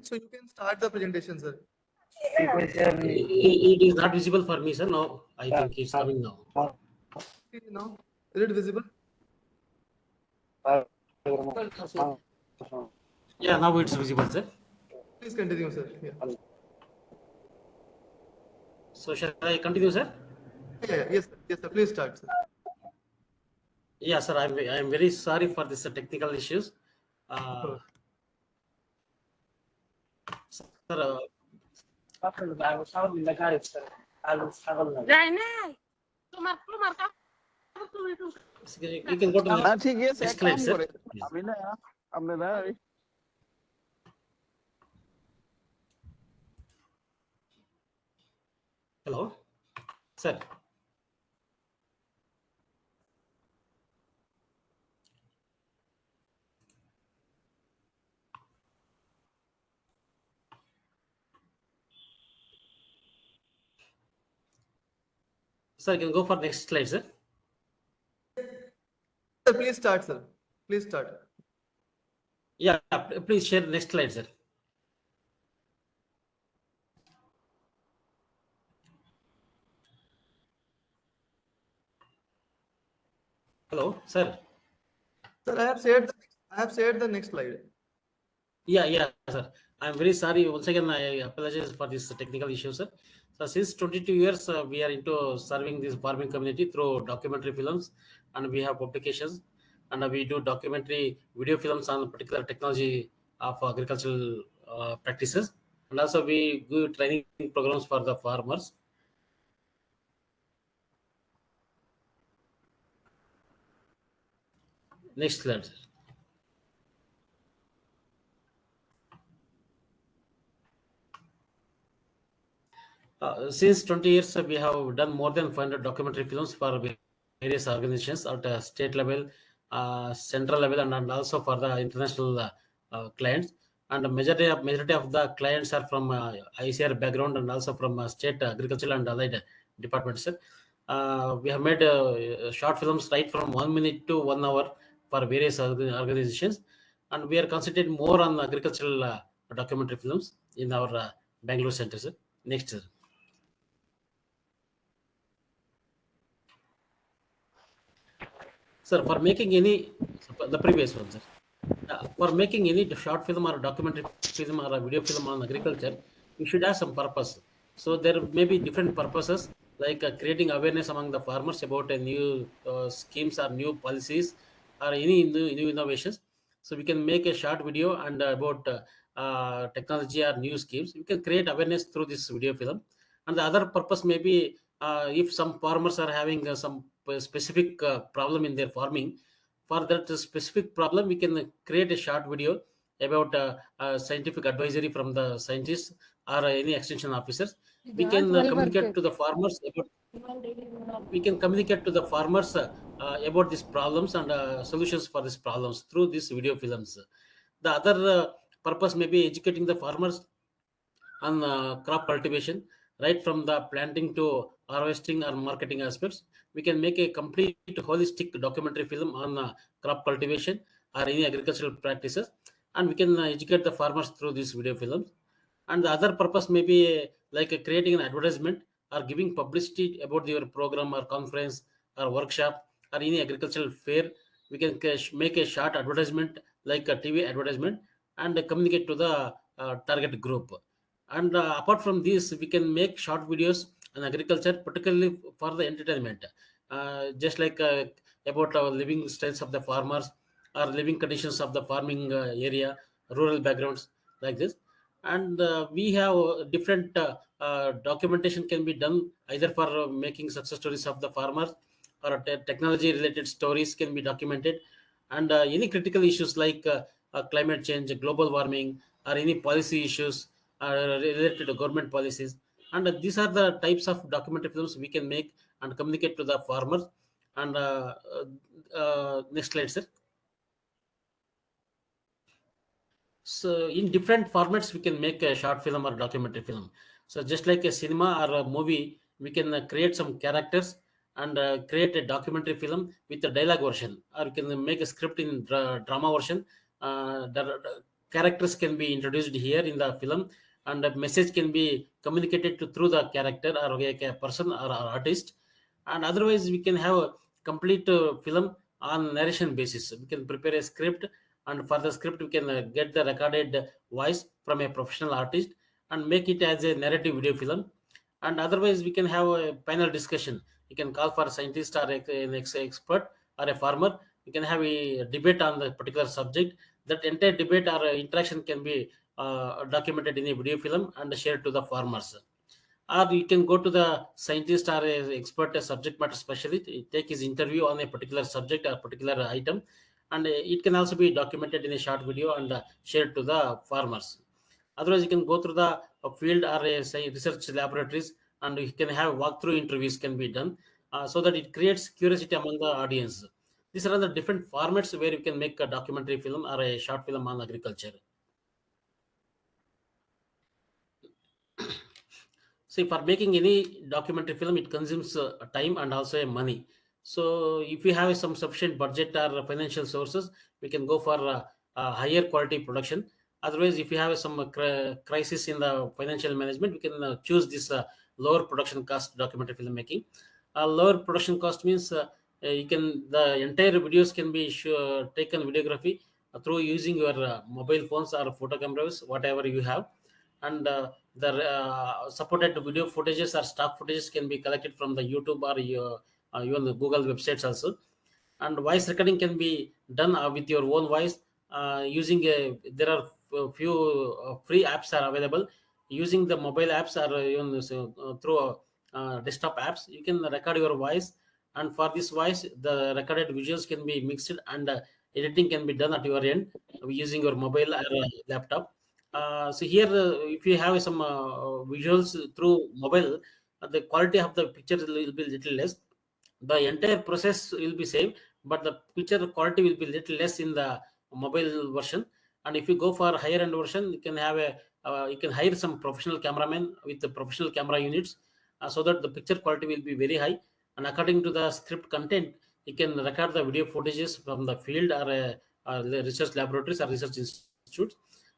so you can start the presentation, sir. It is not visible for me, sir. Now I think it's coming now. Now, is it visible? Yeah, now it's visible, sir. Please continue, sir. Yeah. So shall I continue, sir? Yes, sir. Yes, sir. Please start, sir. Yeah, sir. I'm very sorry for this technical issues. Sir, you can go to the next slide, sir. Hello, sir. Sir, you can go for next slide, sir. Sir, please start, sir. Please start. Yeah, please share next slide, sir. Hello, sir. Sir, I have shared the next slide. Yeah, sir. I'm very sorry. Once again, I apologize for this technical issue, sir. So since 22 years, we are into serving this farming community through documentary films, and we have publications, and we do documentary video films on particular technology of agricultural practices, and also we do training programs for the farmers. Next slide, sir. Since 20 years, we have done more than 500 documentary films for various organizations at a state level, central level, and also for the international clients. And the majority of the clients are from ICR background and also from state agricultural and allied departments. We have made short films right from 1 minute to 1 hour for various organizations, and we are concentrating more on agricultural documentary films in our Bangalore center. Sir. Next, sir. Sir, for making the previous one, sir. For making any short film or documentary film or a video film on agriculture, you should have some purpose. So there may be different purposes, like creating awareness among the farmers about a new schemes or new policies or any new innovations. So we can make a short video and about technology or new schemes. We can create awareness through this video film. And the other purpose may be if some farmers are having some specific problem in their farming. For that specific problem, we can create a short video about scientific advisory from the scientists or any extension officers. We can communicate to the farmers about these problems and solutions for these problems through these video films. The other purpose may be educating the farmers on crop cultivation, right from the planting to harvesting or marketing aspects. We can make a complete holistic documentary film on crop cultivation or any agricultural practices, and we can educate the farmers through these video films. And the other purpose may be like creating an advertisement or giving publicity about your program or conference or workshop or any agricultural fair. We can make a short advertisement like a TV advertisement and communicate to the target group. And apart from this, we can make short videos on agriculture, particularly for the entertainment, just like about our living styles of the farmers or living conditions of the farming area, rural backgrounds like this. And we have different documentation can be done either for making success stories of the farmers or technology related stories can be documented, and any critical issues like climate change, global warming, or any policy issues related to government policies. And these are the types of documentary films we can make and communicate to the farmers. And next slide, sir. So in different formats, we can make a short film or documentary film. So just like a cinema or a movie, we can create some characters and create a documentary film with a dialogue version, or we can make a script in drama version characters can be introduced here in the film, and a message can be communicated to through the character or like a person or artist. And otherwise we can have a complete film on narration basis. We can prepare a script, and for the script we can get the recorded voice from a professional artist and make it as a narrative video film. And otherwise we can have a panel discussion. You can call for a scientist or an expert or a farmer. You can have a debate on the particular subject. That entire debate or interaction can be documented in a video film and shared to the farmers. Or you can go to the scientist or a expert, a subject matter specialist, take his interview on a particular subject or particular item, and it can also be documented in a short video and shared to the farmers. Otherwise you can go through the field or say research laboratories, and you can have walkthrough interviews can be done, so that it creates curiosity among the audience. These are the different formats where you can make a documentary film or a short film on agriculture. See, for making any documentary film, it consumes time and also money. So, if we have some sufficient budget or financial sources, we can go for higher quality production. Otherwise, if you have some crisis in the financial management, we can choose this lower production cost documentary filmmaking. Lower production cost means you can the entire videos can be taken videography through using your mobile phones or photo cameras, whatever you have, and the supported video footages or stock footages can be collected from the YouTube or even the Google websites also. And voice recording can be done with your own voice using a there are few free apps are available. Using the mobile apps or even through desktop apps, you can record your voice, and for this voice the recorded visuals can be mixed, and editing can be done at your end using your mobile or laptop. So here, if you have some visuals through mobile, the quality of the picture will be little less. The entire process will be same, but the picture quality will be little less in the mobile version. And if you go for higher end version, you can have a you can hire some professional cameramen with the professional camera units, so that the picture quality will be very high. And according to the script content, you can record the video footages from the field or the research laboratories or research institutes.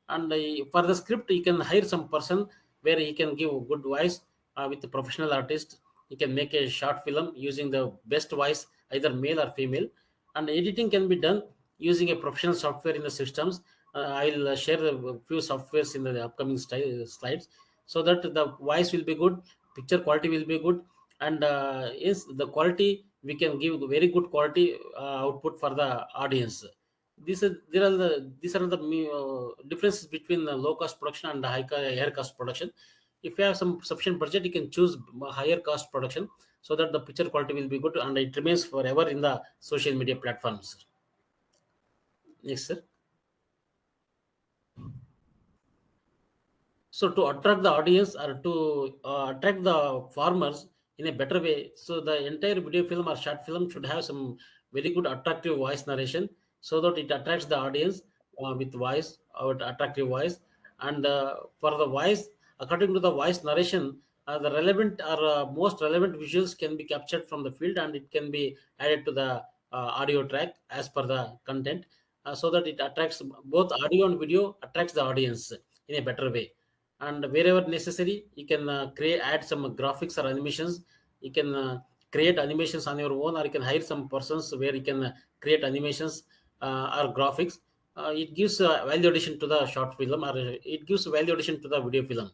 And for the script you can hire some person where he can give good voice with the professional artist. He can make a short film using the best voice, either male or female. And editing can be done using a professional software in the systems. I'll share a few softwares in the upcoming slides, so that the voice will be good, picture quality will be good, and is the quality we can give very good quality output for the audience. These are the differences between the low cost production and the higher cost production. If you have some sufficient budget, you can choose higher cost production, so that the picture quality will be good and it remains forever in the social media platforms. Yes, sir. So to attract the audience or to attract the farmers in a better way, so the entire video film or short film should have some very good attractive voice narration, so that it attracts the audience with voice or attractive voice. And for the voice, according to the voice narration, the relevant or most relevant visuals can be captured from the field, and it can be added to the audio track as per the content, so that it attracts both audio and video, attracts the audience in a better way. And wherever necessary, you can create add some graphics or animations. You can create animations on your own, or you can hire some persons where you can create animations or graphics. It gives value addition to the short film, or it gives value addition to the video film.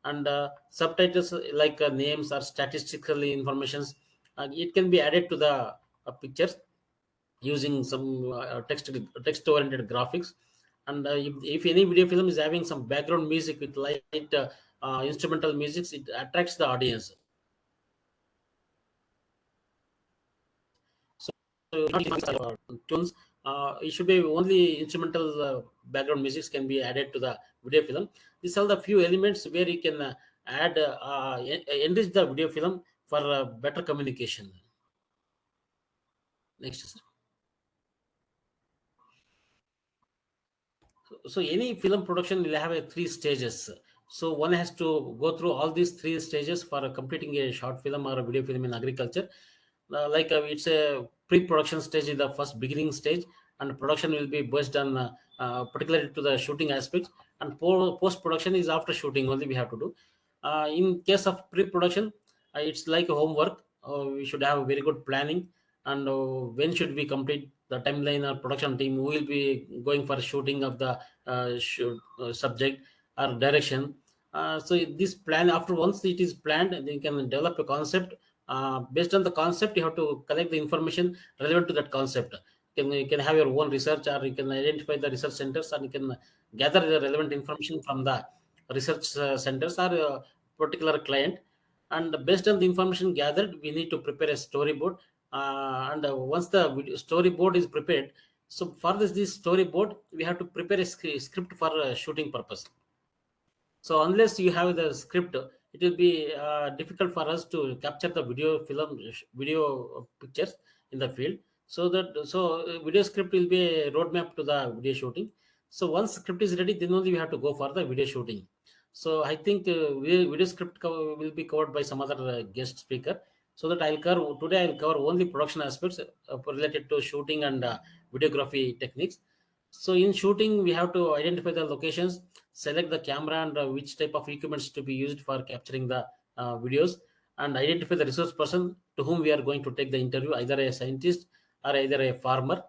And subtitles like names or statistical informations, it can be added to the pictures using some text oriented graphics. And if any video film is having some background music with light instrumental music, it attracts the audience. So tunes, it should be only instrumental background music can be added to the video film. These are the few elements where you can add enrich the video film for better communication. Next. So any film production will have a three stages. So one has to go through all these three stages for completing a short film or a video film in agriculture. It's a pre-production stage in the first beginning stage, and production will be based on particularly to the shooting aspects. And post production is after shooting only we have to do. In case of pre-production, it's like homework. We should have very good planning, and when should we complete the timeline or production team who will be going for shooting of the subject or direction. So this plan, after once it is planned, then you can develop a concept. Based on the concept, you have to collect the information relevant to that concept. You can have your own research, or you can identify the research centers, and you can gather the relevant information from the research centers or particular client. And based on the information gathered, we need to prepare a storyboard. And once the storyboard is prepared, so for this storyboard, we have to prepare a script for shooting purpose. So unless you have the script, it will be difficult for us to capture the video pictures in the field. So video script will be a roadmap to the video shooting. So once script is ready, then only we have to go for the video shooting. So I think video script will be covered by some other guest speaker. So that I'll cover only production aspects related to shooting and videography techniques. So in shooting, we have to identify the locations, select the camera and which type of equipments to be used for capturing the videos, and identify the resource person to whom we are going to take the interview, either a scientist or either a farmer.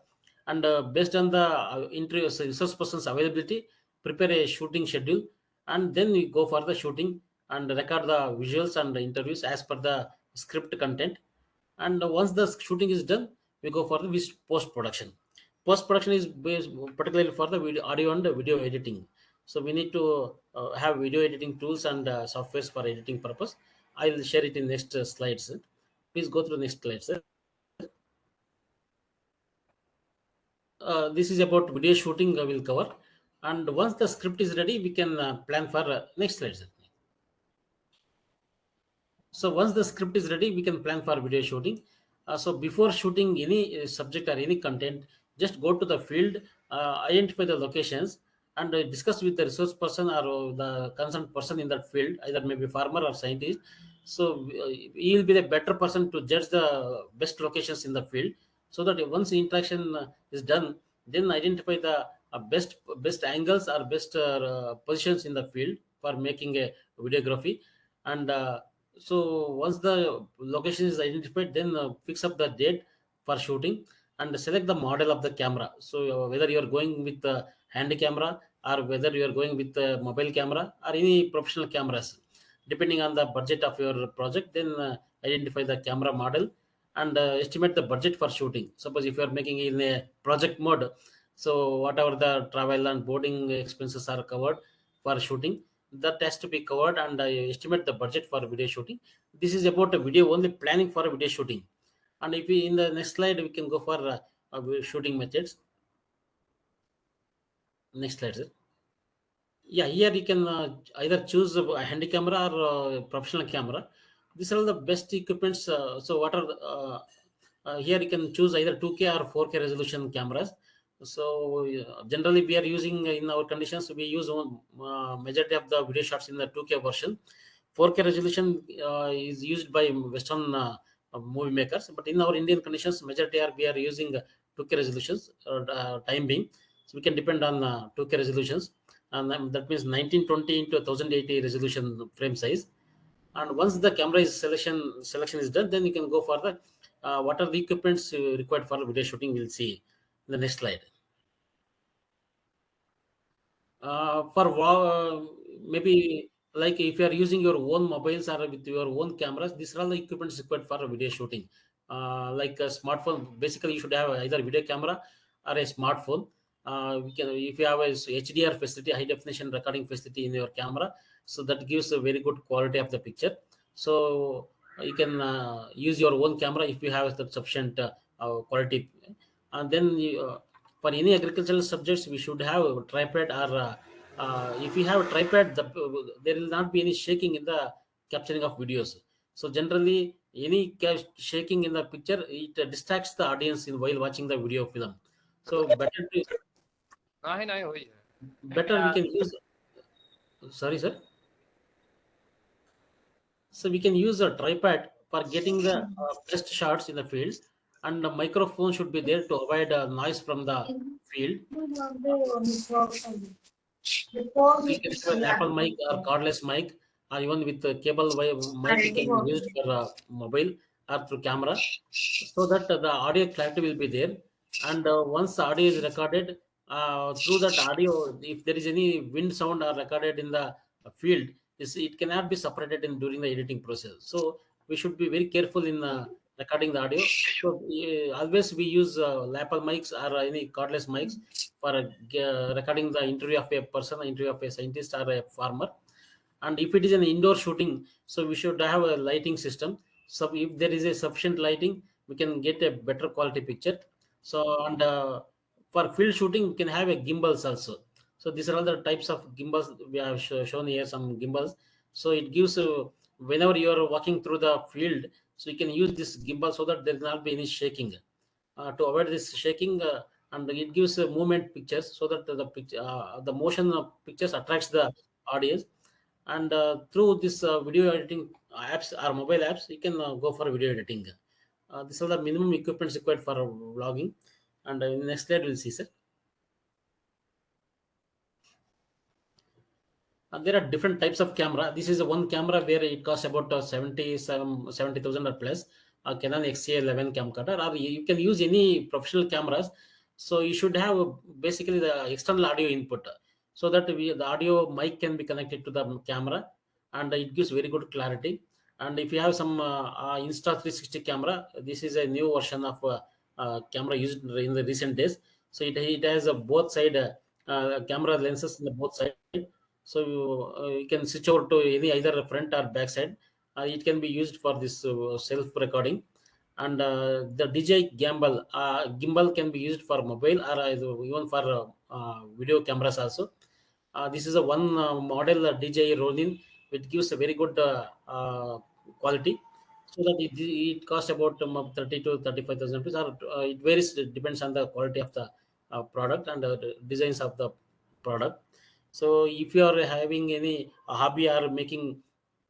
And based on the interview resource person's availability, prepare a shooting schedule, and then we go for the shooting and record the visuals and the interviews as per the script content. And once the shooting is done, we go for the post production. Post production is based particularly for the audio and video editing. So we need to have video editing tools and softwares for editing purpose. I'll share it in next slides. Please go through next slides. This is about video shooting. We'll cover, and once the script is ready, we can plan for next slides. So once the script is ready, we can plan for video shooting. So before shooting any subject or any content, just go to the field, identify the locations, and discuss with the resource person or the concerned person in that field, either maybe farmer or scientist. So he will be the better person to judge the best locations in the field. So that once the interaction is done, then identify the best angles or best positions in the field for making a videography. And so once the location is identified, then fix up the date for shooting and select the model of the camera. So whether you are going with the hand camera or whether you are going with the mobile camera or any professional cameras, depending on the budget of your project, then identify the camera model and estimate the budget for shooting. Suppose if you are making in a project mode, so whatever the travel and boarding expenses are covered for shooting, that has to be covered, and I estimate the budget for video shooting. This is about a video only planning for a video shooting. And if we in the next slide we can go for shooting methods. Next slide, sir. Yeah, here you can either choose a handy camera or professional camera. These are all the best equipments. So what are here you can choose either 2K or 4K resolution cameras. So generally we are using in our conditions, we use majority of the video shots in the 2K version. 4K resolution is used by Western movie makers, but in our Indian conditions, majority are we are using 2K resolutions time being. So we can depend on 2K resolutions, and that means 1920 into 1080 resolution frame size. And once the camera is selection is done, then you can go for the what are the equipments required for video shooting. We'll see in the next slide. Maybe like if you are using your own mobiles or with your own cameras, these are all the equipments required for video shooting. Like a smartphone, basically you should have either video camera or a smartphone. We can, if you have a HDR facility, high definition recording facility in your camera, so that gives a very good quality of the picture. So you can use your own camera if you have the sufficient quality. And then for any agricultural subjects, we should have a tripod, or if you have a tripod, there will not be any shaking in the capturing of videos. So generally, any shaking in the picture, it distracts the audience in while watching the video film. So नाही नाही होई better we can use. Sorry, sir. So we can use a tripod for getting the best shots in the field, and the microphone should be there to avoid noise from the field. You can have a lapel mic or cordless mic, or even with the cable mic, it can be used for mobile or through camera, so that the audio clarity will be there. And once the audio is recorded, through that audio, if there is any wind sound or recorded in the field, it cannot be separated in during the editing process. So we should be very careful in recording the audio. So always we use lapel mics or any cordless mics for recording the interview of a person, interview of a scientist or a farmer. And if it is an indoor shooting, so we should have a lighting system. So if there is a sufficient lighting, we can get a better quality picture. So and for field shooting, we can have a gimbals also. So these are all the types of gimbals we have shown here. Some gimbals. So it gives whenever you are walking through the field, so you can use this gimbal so that there will not be any shaking. To avoid this shaking, and it gives movement pictures so that the picture, the motion of pictures attracts the audience. And through this video editing apps or mobile apps, you can go for video editing. These are the minimum equipments required for vlogging. And in the next slide we'll see, sir. There are different types of camera. This is a one camera where it costs about 70,000 or plus. Canon XA11 camcorder, or you can use any professional cameras. So you should have basically the external audio input, so that the audio mic can be connected to the camera, and it gives very good clarity. And if you have some Insta360 camera, this is a new version of camera used in the recent days. So it has a both side camera lenses in the both side. So you can switch over to any either front or back side. It can be used for this self recording. And the DJI gimbal can be used for mobile or even for video cameras also. This is a one model DJI Ronin. It gives a very good quality. So that it costs about 30 to 35,000 rupees, or it varies. It depends on the quality of the product and the designs of the product. So if you are having any hobby or making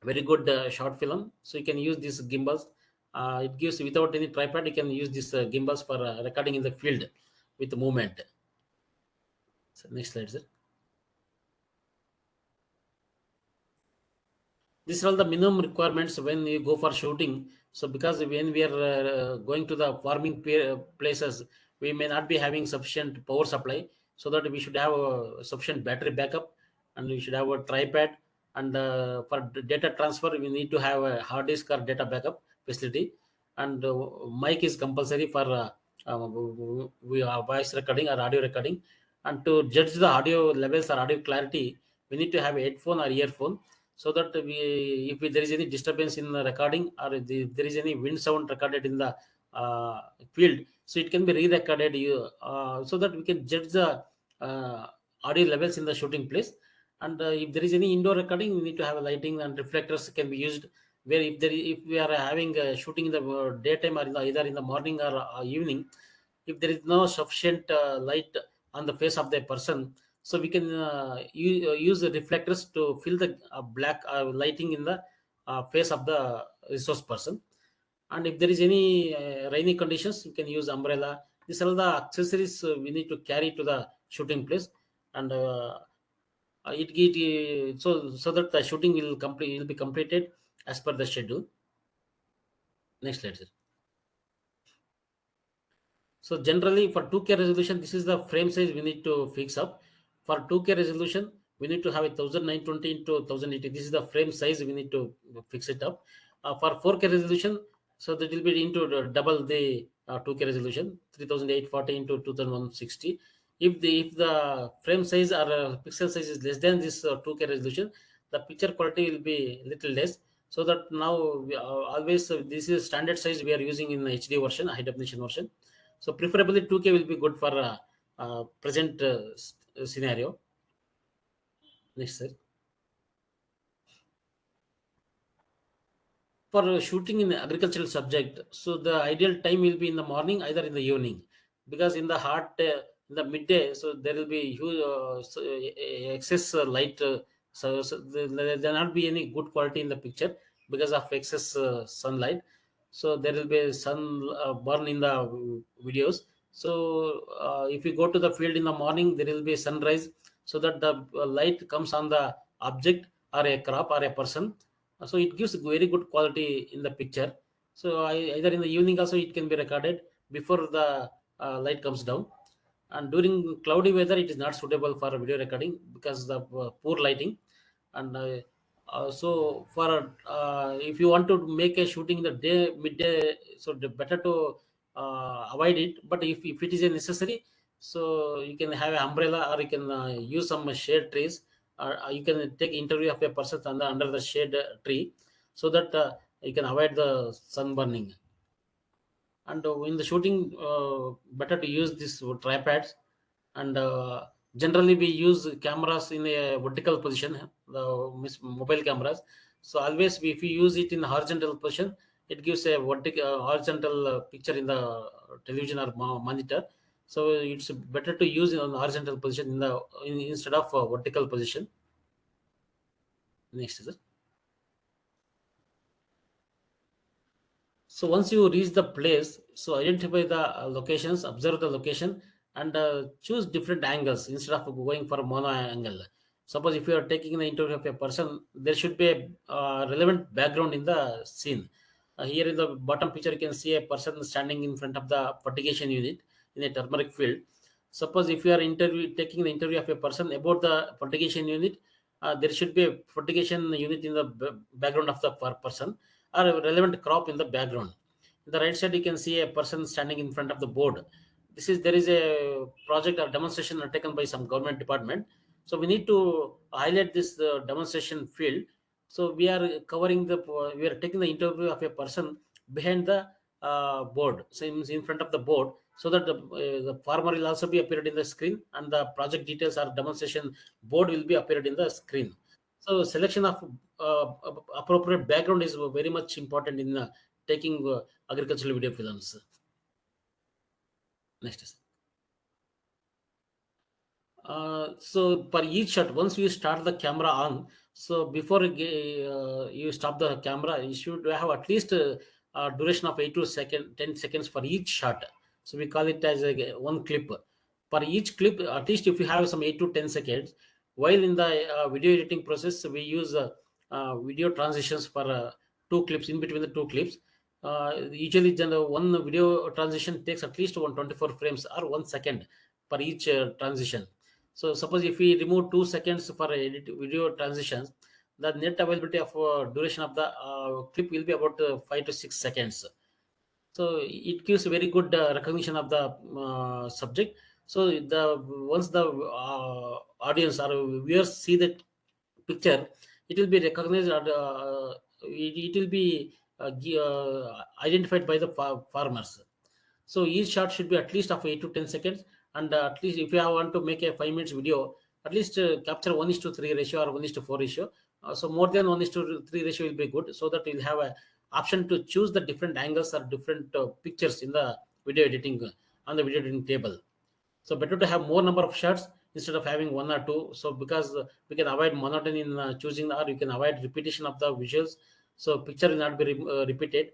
very good short film, so you can use these gimbals. It gives without any tripod. You can use these gimbals for recording in the field with the movement. So next slide, sir. These are all the minimum requirements when you go for shooting. So because when we are going to the farming places, we may not be having sufficient power supply, so that we should have a sufficient battery backup, and we should have a tripod. And for data transfer, we need to have a hard disk or data backup facility. And mic is compulsory for we are voice recording or audio recording. And to judge the audio levels or audio clarity, we need to have a headphone or earphone, so that if there is any disturbance in the recording, or if there is any wind sound recorded in the field, so it can be re-recorded, so that we can judge the uh, audio levels in the shooting place. And if there is any indoor recording, we need to have a lighting, and reflectors can be used, where if we are having shooting in the daytime, or either in the morning or evening, if there is no sufficient light on the face of the person, so we can use the reflectors to fill the black lighting in the face of the resource person. And if there is any rainy conditions, you can use umbrella. These are all the accessories we need to carry to the shooting place. And so that the shooting will be completed as per the schedule. Next slide, sir. So generally for 2K resolution, this is the frame size we need to fix up. For 2K resolution, we need to have a 1920 into 1080. This is the frame size we need to fix it up. For 4K resolution, so that will be into double the 2K resolution, 3840 into 2160. If the frame size or pixel size is less than this 2K resolution, the picture quality will be little less. So that now always this is standard size we are using in the HD version, high definition version. So preferably 2K will be good for present scenario. Next, sir. For shooting in agricultural subject, so the ideal time will be in the morning, either in the evening, because in the hot in the midday, so there will be huge excess light. So there not be any good quality in the picture because of excess sunlight. So there will be sun burn in the videos. So if you go to the field in the morning, there will be sunrise, so that the light comes on the object or a crop or a person. So it gives very good quality in the picture. So either in the evening also it can be recorded before the light comes down. And during cloudy weather it is not suitable for video recording because of the poor lighting. And so for if you want to make a shooting in the day midday, so the better to avoid it. But if it is a necessary, so you can have an umbrella, or you can use some shade trees, or you can take interview of a person under the shade tree, so that you can avoid the sun burning. And in the shooting, better to use this tripods. And generally we use cameras in a vertical position, the mobile cameras. So always if you use it in horizontal position, it gives a vertical horizontal picture in the television or monitor. So it's better to use it on the horizontal position instead of vertical position. Next is it. So once you reach the place, so identify the locations, observe the location, and choose different angles instead of going for a mono angle. Suppose if you are taking the interview of a person, there should be a relevant background in the scene. Here in the bottom picture, you can see a person standing in front of the fertigation unit in a turmeric field. Suppose if you are taking the interview of a person about the fertigation unit, there should be a fertigation unit in the background of the person, or a relevant crop in the background. In the right side, you can see a person standing in front of the board. There is a project or demonstration taken by some government department. So we need to highlight this demonstration field. So we are taking the interview of a person behind the board, so in front of the board, so that the farmer will also be appeared in the screen, and the project details or demonstration board will be appeared in the screen. So selection of appropriate background is very much important in taking agricultural video films. Next. So per each shot, once you start the camera on, so before you stop the camera, you should have at least duration of 10 seconds for each shot. So we call it as one clip. Per each clip, at least if you have some 8 to 10 seconds, while in the video editing process, we use video transitions for two clips, in between the two clips. Usually, one video transition takes at least 124 frames or 1 second per each transition. So suppose if we remove 2 seconds for video transitions, the net availability of duration of the clip will be about 5 to 6 seconds. So it gives very good recognition of the subject. So the once the audience or viewers see that picture, it will be recognized, and it will be identified by the farmers. So each shot should be at least of 8 to 10 seconds. And at least if you want to make a 5 minutes video, at least capture 1:3 ratio or 1:4 ratio. So more than 1:3 ratio will be good, so that you'll have a option to choose the different angles or different pictures in the video editing on the video editing table. So better to have more number of shots instead of having one or two. So because we can avoid monotony in choosing, or you can avoid repetition of the visuals. So picture will not be repeated.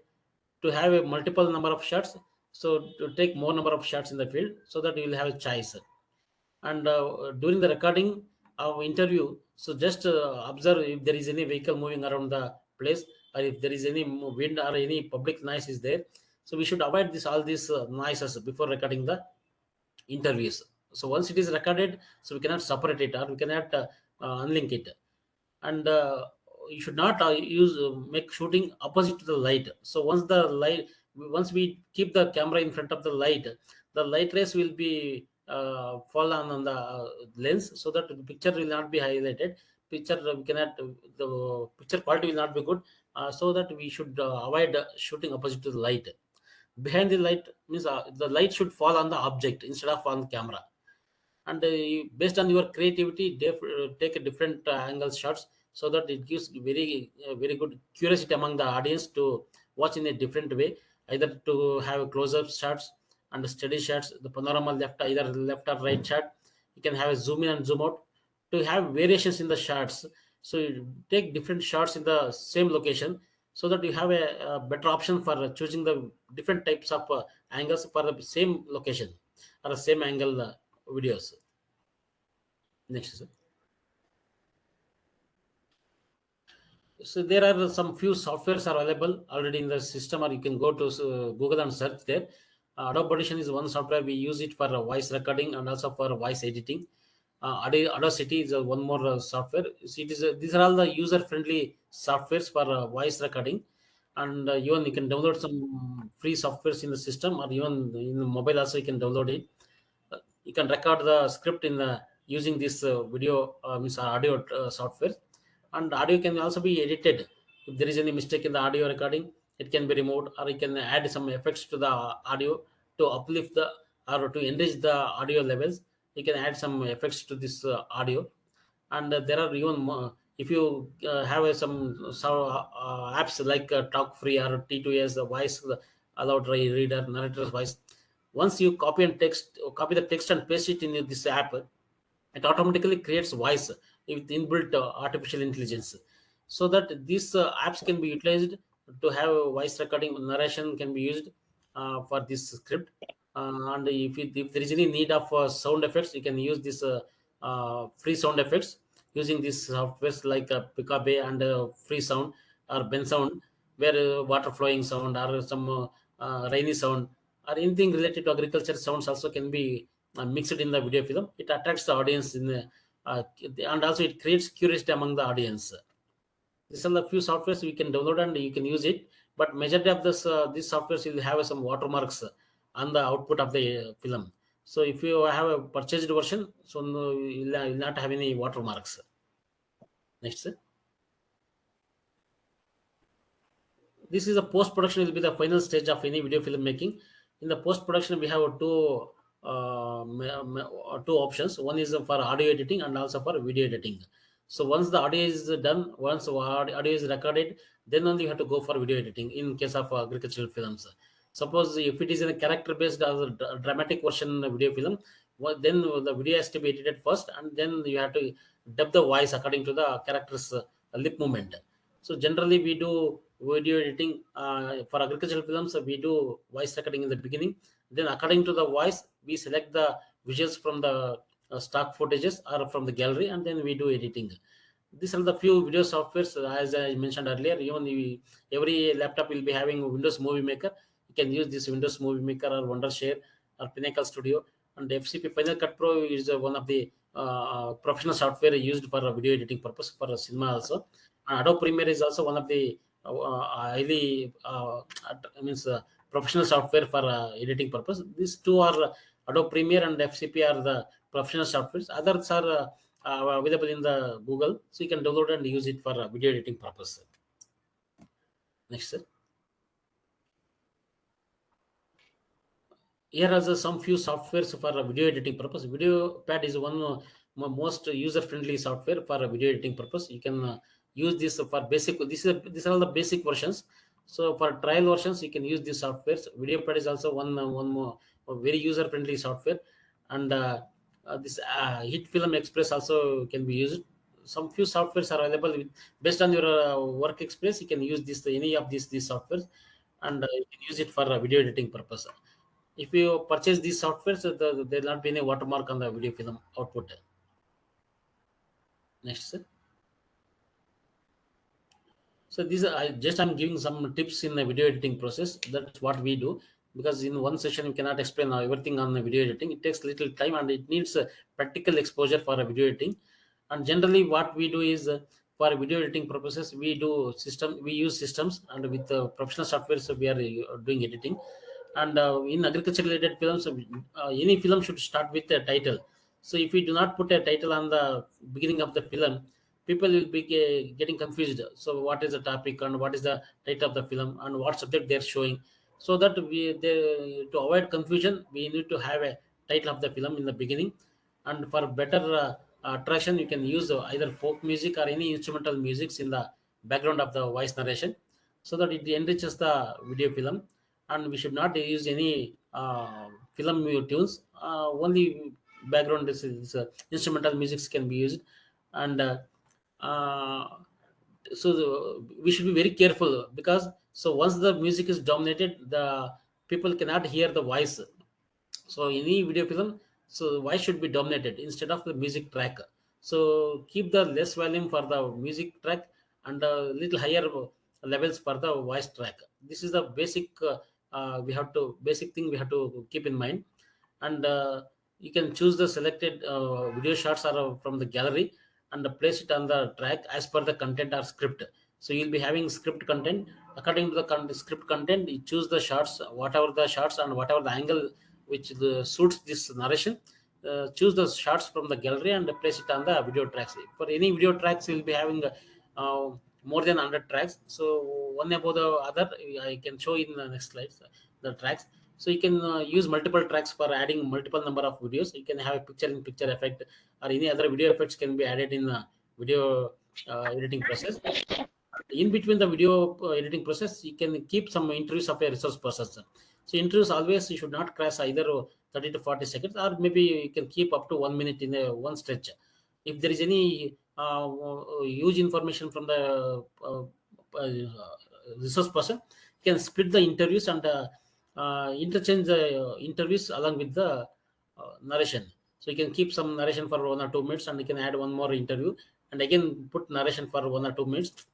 To have a multiple number of shots, so to take more number of shots in the field, so that you will have a choice. And during the recording of interview, so just observe if there is any vehicle moving around the place, or if there is any wind or any public noise is there. So we should avoid all these noises before recording the interviews. So once it is recorded, so we cannot separate it, or we cannot unlink it. And you should not use make shooting opposite to the light. So once we keep the camera in front of the light rays will be fall on the lens, so that the picture will not be highlighted. Picture we cannot The picture quality will not be good. So that we should avoid shooting opposite to the light. Behind the light means the light should fall on the object instead of on camera. And based on your creativity, take a different angle shots, so that it gives very good curiosity among the audience to watch in a different way, either to have close-up shots and steady shots, the panorama left, either left or right shot. You can have a zoom in and zoom out to have variations in the shots. So you take different shots in the same location. so that you have a better option for choosing the different types of angles for the same location or the same angle videos. Next, sir. So there are some few softwares are available already in the system, or you can go to Google and search there. Adobe Audition is one software. We use it for voice recording and also for voice editing. Audacity is one more software. So it is these are all the user-friendly softwares for voice recording, and even you can download some free softwares in the system, or even in the mobile also you can download it. You can record the script in the using this video means audio software, and audio can also be edited. If there is any mistake in the audio recording, it can be removed, or you can add some effects to the audio to uplift the or to enrich the audio levels. You can add some effects to this audio, and there are even more, if you have some apps like talk free or T2S voice allowed reader narrator's voice. Once you copy the text and paste it in this app, it automatically creates voice with inbuilt artificial intelligence, so that these apps can be utilized to have voice recording narration can be used for this script. And if there is any need of sound effects, you can use this free sound effects using these softwares like Picabay and free sound or Ben sound, where water flowing sound or some rainy sound or anything related to agriculture sounds also can be mixed in the video film. It attracts the audience in the, and also it creates curiosity among the audience. These are the few softwares we can download and you can use it. But majority of this these softwares will have some watermarks on the output of the film. So if you have a purchased version, so no, you'll not have any watermarks. Next, sir. This is a post production will be the final stage of any video film making. In the post production we have two options. One is for audio editing and also for video editing. So once the audio is done, once audio is recorded, then only you have to go for video editing in case of agricultural films. Suppose if it is in a character based or dramatic version video film, then the video has to be edited first, and then you have to dub the voice according to the character's lip movement. So generally, we do video editing for agricultural films. We do voice recording in the beginning. Then, according to the voice, we select the visuals from the stock footages or from the gallery, and then we do editing. These are the few video softwares, as I mentioned earlier. Even every laptop will be having Windows Movie Maker. You can use this Windows Movie Maker or Wondershare or Pinnacle Studio. And FCP Final Cut Pro is one of the professional software used for video editing purpose for cinema also. Adobe Premiere is also one of the highly means professional software for editing purpose. These two are Adobe Premiere and FCP are the professional softwares. Others are available in the Google, so you can download and use it for video editing purpose. Next, sir. Here are some few softwares for video editing purpose. Video Pad is one most user-friendly software for video editing purpose. You can use this for basic. These are all the basic versions. So for trial versions, you can use these softwares. Video Pad is also one more very user-friendly software, and this Hit Film Express also can be used. Some few softwares are available based on your work experience. You can use this any of these softwares, and you can use it for video editing purpose. If you purchase these softwares, there will not be any watermark on the video film output. Next, sir. So these are I'm giving some tips in the video editing process. That's what we do, because in one session you cannot explain everything on the video editing. It takes little time and it needs practical exposure for a video editing. And generally, what we do is for video editing purposes, we use systems, and with professional software, so we are doing editing. And in agriculture related films, any film should start with a title. So if we do not put a title on the beginning of the film, people will be getting confused. So what is the topic and what is the title of the film and what subject they're showing? So that to avoid confusion, we need to have a title of the film in the beginning. And for better attraction, you can use either folk music or any instrumental musics in the background of the voice narration, so that it enriches the video film. And we should not use any film tunes. Only background instrumental musics can be used. And uh, we should be very careful, because so once the music is dominated, the people cannot hear the voice. So any video film, so voice should be dominated instead of the music track. So keep the less volume for the music track and a little higher levels for the voice track. This is the basic basic thing we have to keep in mind. And you can choose the selected video shots or from the gallery, and place it on the track as per the content or script. So you'll be having script content. According to the script content, you choose the shots, whatever the shots and whatever the angle which suits this narration. Choose the shots from the gallery and place it on the video tracks. For any video tracks, you'll be having uh, more than 100 tracks. So one above the other, I can show in the next slides the tracks. So you can use multiple tracks for adding multiple number of videos. You can have a picture in picture effect, or any other video effects can be added in the video editing process. In between the video editing process, you can keep some interviews of a resource person. So interviews always you should not crash either 30 to 40 seconds, or maybe you can keep up to 1 minute in a one stretch. If there is any huge information from the resource person, you can split the interviews and interchange the interviews along with the narration. So you can keep some narration for 1 or 2 minutes, and you can add one more interview, and again put narration for 1 or 2 minutes.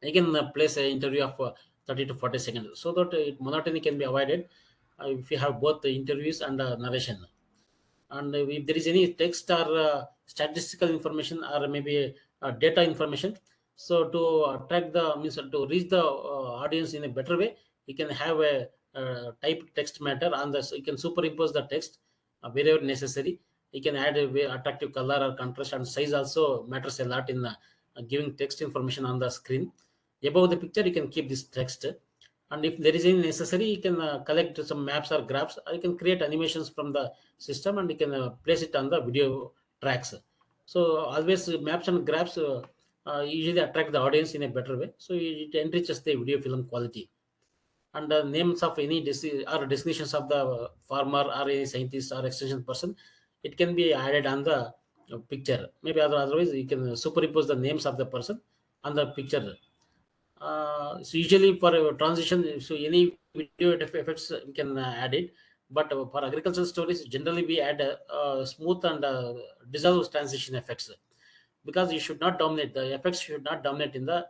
You can place an interview of 30 to 40 seconds, so that monotony can be avoided if you have both the interviews and narration. And if there is any text or statistical information, or maybe data information, so to attract the means to reach the audience in a better way, you can have a type text matter on the, so you can superimpose the text wherever necessary. You can add a very attractive color or contrast, and size also matters a lot in giving text information on the screen. Above the picture, you can keep this text, and if there is any necessary, you can collect some maps or graphs, or you can create animations from the system, and you can place it on the video tracks. So always maps and graphs usually attract the audience in a better way, so it enriches the video film quality. And the names of any or designations of the farmer or any scientist or extension person, it can be added on the picture. Maybe otherwise you can superimpose the names of the person on the picture. So usually for a transition, so any video effects we can add it, but for agricultural stories, generally we add smooth and dissolve transition effects, because you should not dominate, the effects should not dominate in the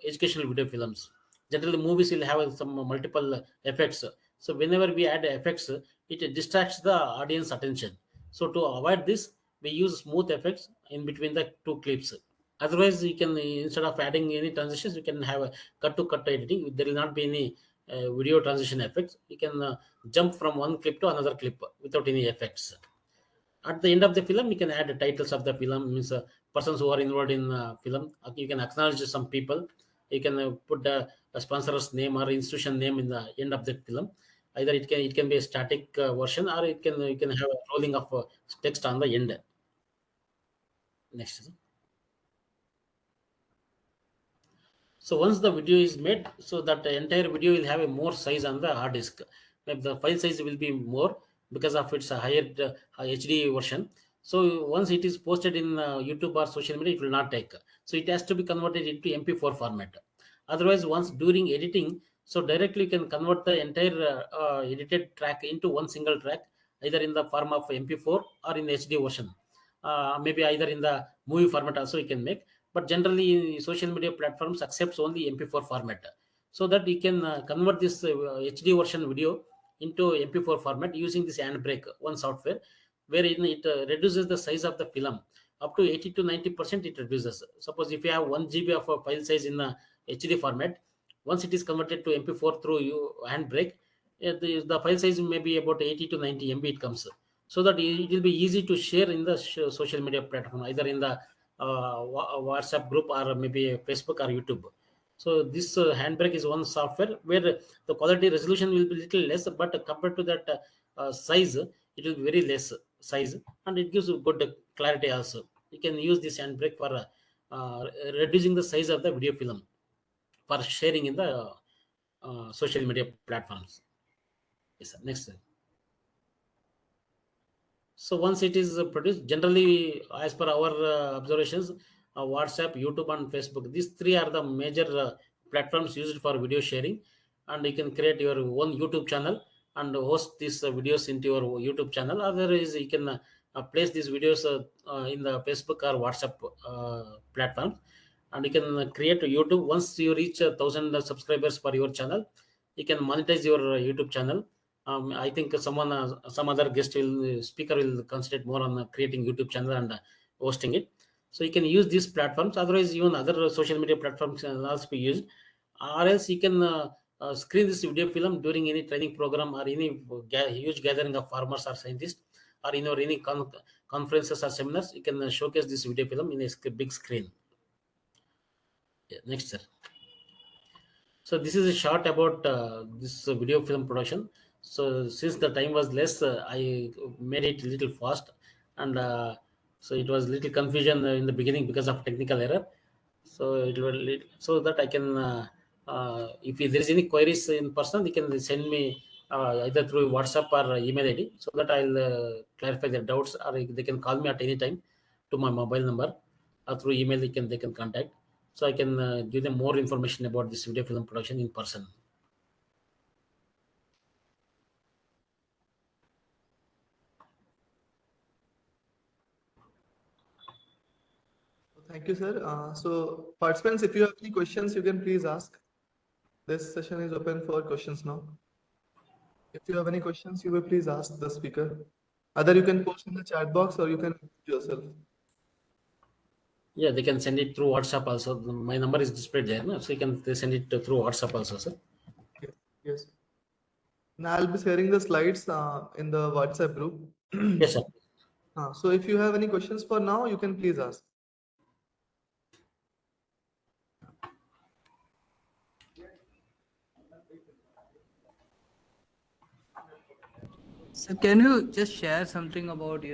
educational video films. Generally movies will have some multiple effects, so whenever we add effects, it distracts the audience attention. So to avoid this, we use smooth effects in between the two clips. Otherwise, you can, instead of adding any transitions, you can have a cut to cut editing. There will not be any video transition effects. You can jump from one clip to another clip without any effects. At the end of the film, you can add the titles of the film, means persons who are involved in film. You can acknowledge some people. You can put a sponsor's name or institution name in the end of the film. Either it can be a static version, or you can have a rolling of text on the end. Next. So once the video is made, so that the entire video will have a more size on the hard disk. Maybe the file size will be more because of its higher HD version. So once it is posted in YouTube or social media, it will not take. So it has to be converted into MP4 format. Otherwise, once during editing, so directly you can convert the entire edited track into one single track, either in the form of MP4 or in HD version. Maybe either in the movie format also you can make, but generally social media platforms accepts only MP4 format, so that we can convert this HD version video into MP4 format using this handbrake one software, wherein it reduces the size of the film up to 80 to 90%. It reduces. Suppose if you have 1 GB of a file size in HD format, once it is converted to MP4 through handbrake, the file size may be about 80 to 90 MB it comes, so that it will be easy to share in the social media platform, either in the WhatsApp group, or maybe Facebook or YouTube. So this handbrake is one software where the quality resolution will be little less, but compared to that size, it will be very less size, and it gives you good clarity also. You can use this handbrake for reducing the size of the video film for sharing in the social media platforms. Yes, sir. Next, sir. So once it is produced, generally, as per our observations, WhatsApp, YouTube, and Facebook. These three are the major platforms used for video sharing, and you can create your own YouTube channel and host these videos into your YouTube channel. Otherwise, you can place these videos in the Facebook or WhatsApp platforms, and you can create a YouTube. Once you reach 1,000 subscribers for your channel, you can monetize your YouTube channel. I think some other guest will speaker will concentrate more on creating YouTube channel and hosting it. So you can use these platforms. Otherwise, even other social media platforms can also be used. Or else you can screen this video film during any training program or any huge gathering of farmers or scientists, or any conferences or seminars. You can showcase this video film in a big screen. Yeah, next, sir. So this is a short about this video film production. So since the time was less, I made it a little fast, and so it was little confusion in the beginning because of technical error. So it will so that I can, if there is any queries in person, they can send me either through WhatsApp or email ID, so that I'll clarify their doubts, or they can call me at any time to my mobile number, or through email they can contact, so I can give them more information about this video film production in person. Thank you, sir. So participants, if you have any questions, you can please ask. This session is open for questions now. If you have any questions, you will please ask the speaker. Either you can post in the chat box or you can yourself. Yeah, they can send it through WhatsApp also. My number is displayed there, no? So you can send it through WhatsApp also, sir. Yes. Yes. Now I'll be sharing the slides in the WhatsApp group. Yes, sir. So if you have any questions for now, you can please ask. So can you just share something about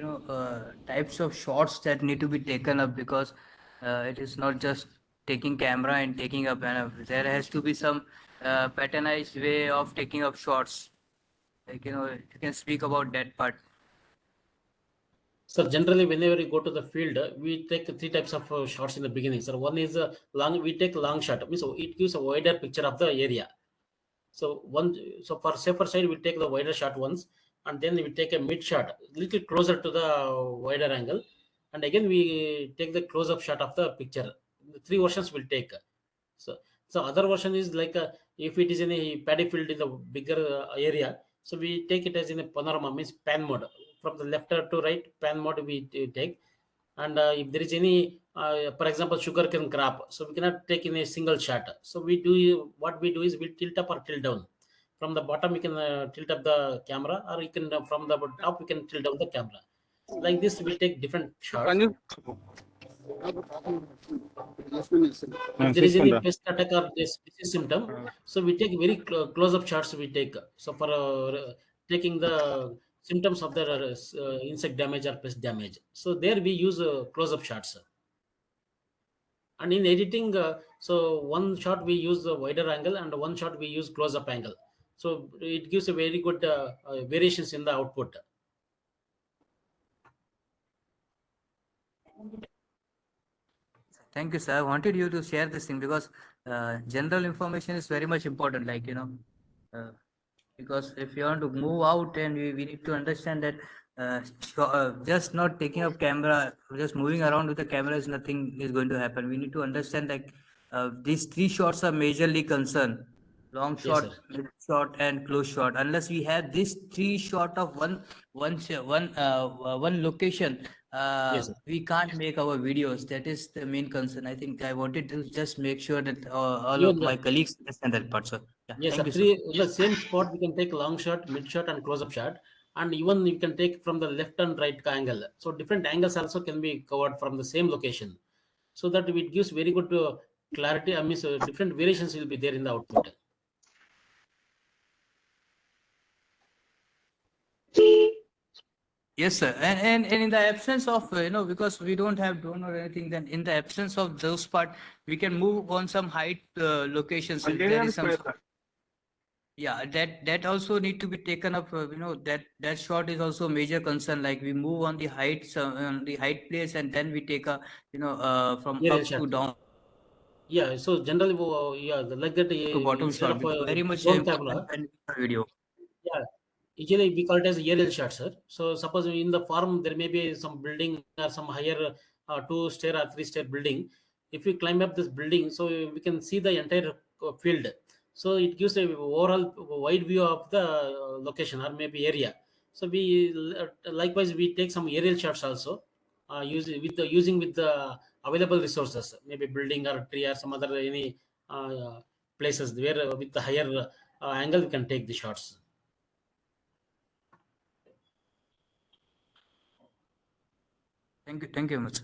types of shots that need to be taken up, because it is not just taking camera and taking up, and there has to be some patternized way of taking up shots. Like you can speak about that part. So generally, whenever you go to the field, we take three types of shots in the beginning. So one is long. We take long shot. Means it gives a wider picture of the area. So for safer side, we take the wider shot once, and then we take a mid shot, little closer to the wider angle, and again we take the close-up shot of the picture. The three versions will take. So other version is like if it is in a paddy field in the bigger area, so we take it as in a panorama, means pan mode, from the left to right pan mode we take. And if there is any for example sugarcane crop, so we cannot take in a single shot. So what we do is we tilt up or tilt down. From the bottom we can tilt up the camera, or you can from the top we can tilt down the camera. Like this we take different shots. If there is any pest attack or disease symptom, so we take very close-up shots we take. So for taking the symptoms of the insect damage or pest damage, so there we use close-up shots. And in editing, so one shot we use the wider angle and one shot we use close-up angle. So it gives a very good variations in the output. Thank you, sir. I wanted you to share this thing because general information is very much important. Like because if you want to move out, and we need to understand that just not taking up camera, just moving around with the camera is nothing is going to happen. We need to understand like these three shots are majorly concerned: long Yes, shot, sir. mid shot, and close shot. Unless we have this three shot of one location, Yes, sir. we can't make our videos. That is the main concern. I think I wanted to just make sure that all of Even my colleagues understand that part. So yeah, yes, thank sir. you, sir. Three in the same spot we can take long shot, mid shot, and close up shot, and even you can take from the left and right angle. So different angles also can be covered from the same location, so that it gives very good clarity. I mean, so different variations will be there in the output. Yes, sir. And in the absence of because we don't have drone or anything, then in the absence of those part, we can move on some height locations. If there is some Yeah, that also need to be taken up. That shot is also a major concern. Like we move on the height place, and then we take a from Aerial up shot. to down Yeah, so generally, yeah, like that, to bottom instead shot, of because very much drone important camera, when we do video. yeah, usually we call it as aerial shot, sir. So suppose in the farm there may be some building or some higher two-stair or three-stair building. If we climb up this building, so we can see the entire field. So it gives a overall wide view of the location or maybe area. So we likewise we take some aerial shots also, using with the available resources, maybe building or tree or some other any places where with the higher angle we can take the shots. Thank you much.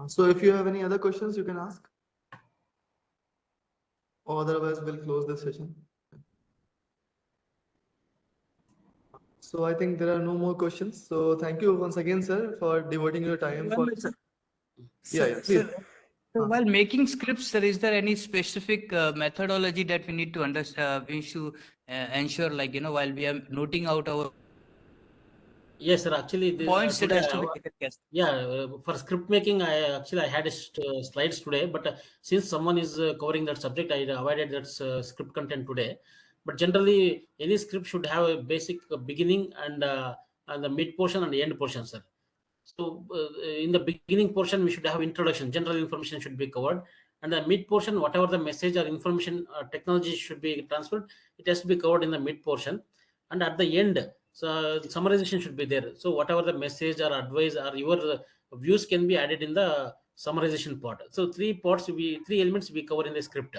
So if you have any other questions, you can ask. Or otherwise, we'll close this session. So I think there are no more questions. So thank you once again, sir, for devoting your time for. Yeah, please. So while making scripts, sir, is there any specific methodology that we need to understand? We should ensure, like while we are noting out our Yes, sir. Actually, points that today, has to be taken care. yeah, for script making, I had slides today, but since someone is covering that subject, I avoided that script content today. But generally, any script should have a basic beginning and the mid portion and the end portion, sir. So in the beginning portion, we should have introduction, general information should be covered, and the mid portion, whatever the message or information technology should be transferred, it has to be covered in the mid portion, and at the end, so summarization should be there. So whatever the message or advice or your views can be added in the summarization part. So three elements we cover in the script.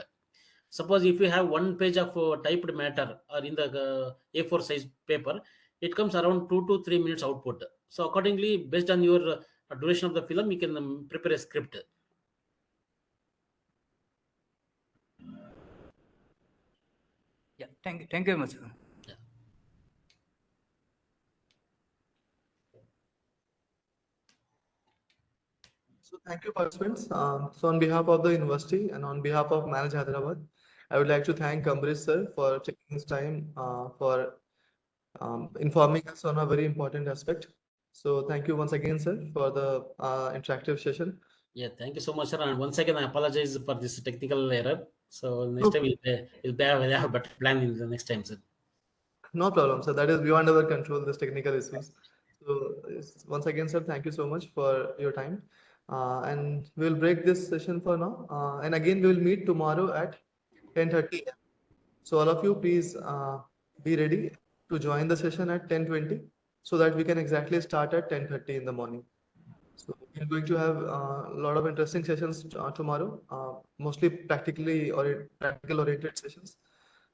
Suppose if you have one page of typed matter or in the A4 size paper, it comes around 2 to 3 minutes output. So accordingly, based on your duration of the film, you can prepare a script. Yeah, thank you very much, sir. Yeah. So thank you, participants. So on behalf of the university and on behalf of Manage Hyderabad, I would like to thank Ambarish sir for taking his time for informing us on a very important aspect. So thank you once again, sir, for the interactive session. Yeah, thank you so much, sir. And once again, I apologize for this technical error. So next No, time we'll have a better plan in the next time, sir. no problem, sir. That is beyond our control, this technical issues. So once again, sir, thank you so much for your time. And we'll break this session for now. And again, we will meet tomorrow at 10:30 a.m. So all of you, please be ready to join the session at 10:20 so that we can exactly start at 10:30 in the morning. So we're going to have a lot of interesting sessions tomorrow, mostly practical oriented sessions.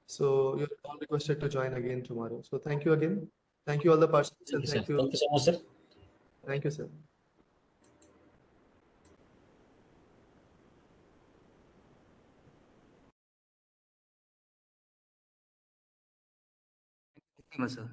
So you're all requested to join again tomorrow. So thank you again. Thank you all the participants Thank and you, sir. thank you. Thank you so much, sir. Thank you, sir. Thank you very much, sir.